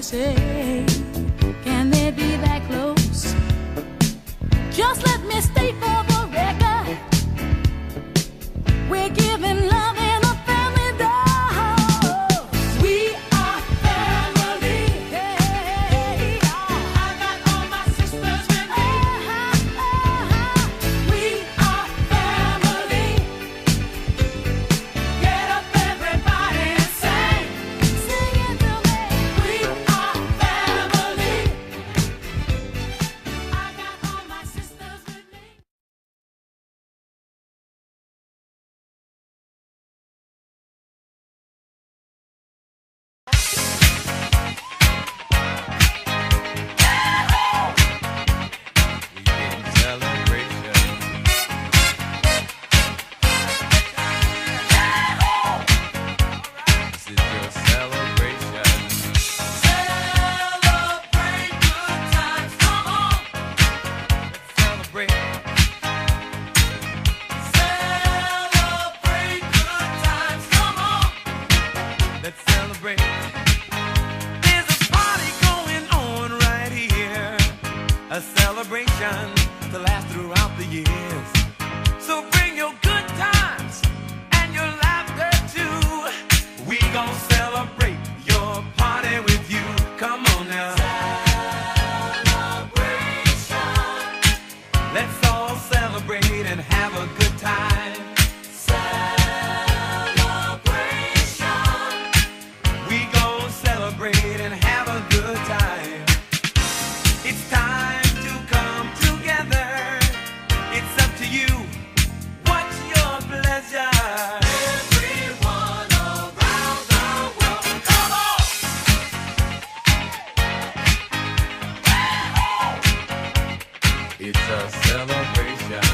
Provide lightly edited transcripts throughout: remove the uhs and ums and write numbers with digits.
say, can they be that close? Just let me state for the record, we're giving love in a family dose. We are family. Hey, I got all my sisters with me. We are family. Get up everybody and sing. Sing it to me. We are family. I got all my sisters with me. Let's celebrate. There's a party going on right here, a celebration to last throughout the years. So bring your good times and your laughter too. We gon' celebrate your party with you. Come on now. Celebration. Let's all celebrate and have a good time. We gon' celebrate and have a good time. It's time to come together. It's up to you. What's your pleasure? Everyone around the world, come on! It's a celebration.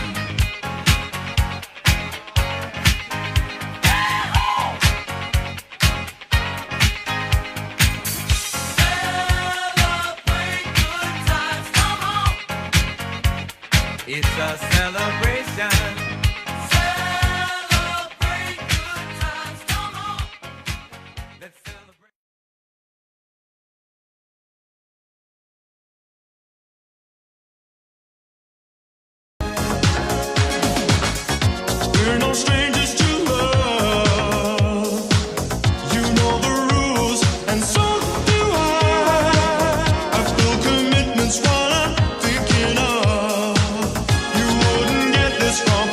It's a celebration. Celebrate good times, come on. Let's celebrate. We're no strangers to love. You know the rules, and so do I. I feel commitment's what I'm thinking of. You wouldn't get this from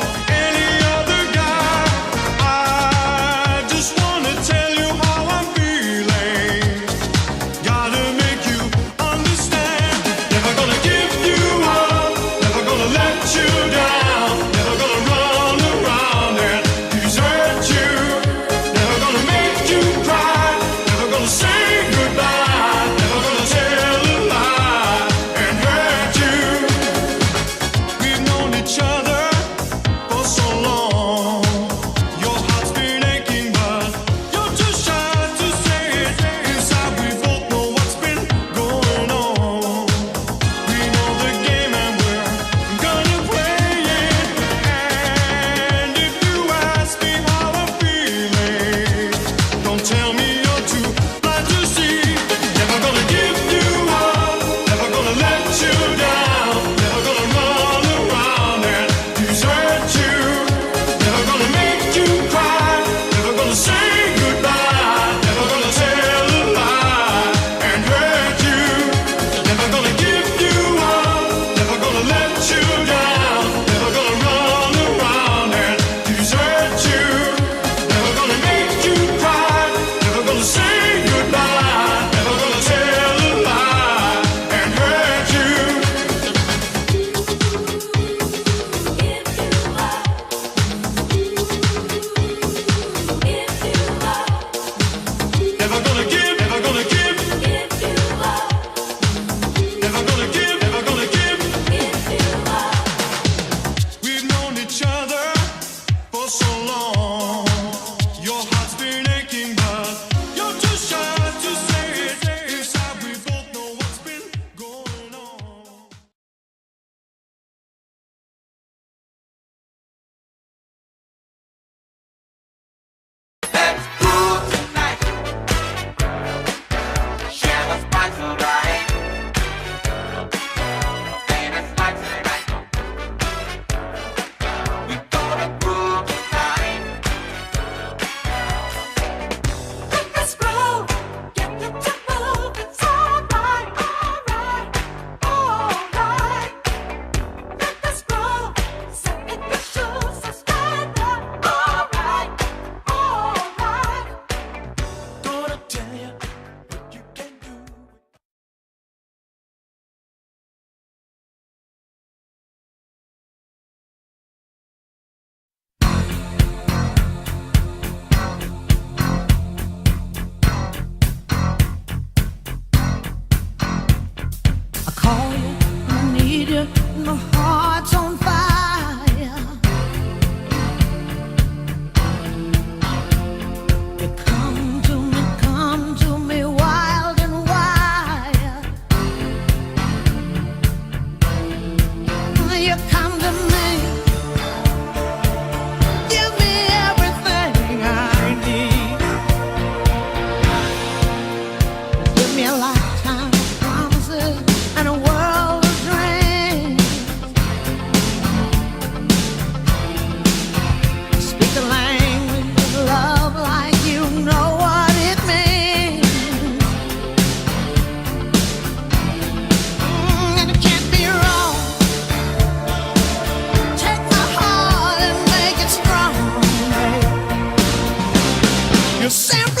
You're San